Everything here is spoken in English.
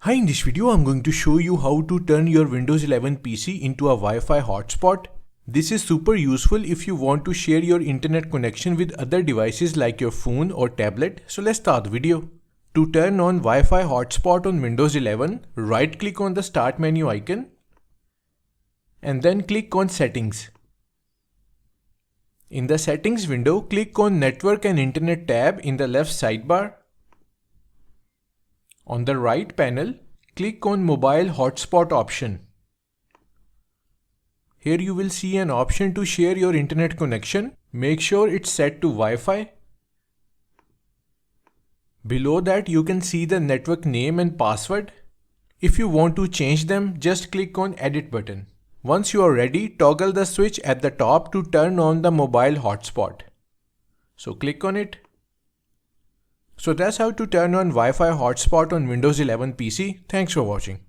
Hi, in this video I'm going to show you how to turn your Windows 11 PC into a Wi-Fi hotspot. This is super useful if you want to share your internet connection with other devices like your phone or tablet. So let's start the video. To turn on Wi-Fi hotspot on Windows 11, right click on the start menu icon and then click on settings. In the settings window, click on network and internet tab in the left sidebar. On the right panel, click on Mobile Hotspot option. Here you will see an option to share your internet connection. Make sure it's set to Wi-Fi. Below that you can see the network name and password. If you want to change them, just click on Edit button. Once you are ready, toggle the switch at the top to turn on the mobile hotspot. So click on it. So that's how to turn on Wi-Fi hotspot on Windows 11 PC. Thanks for watching.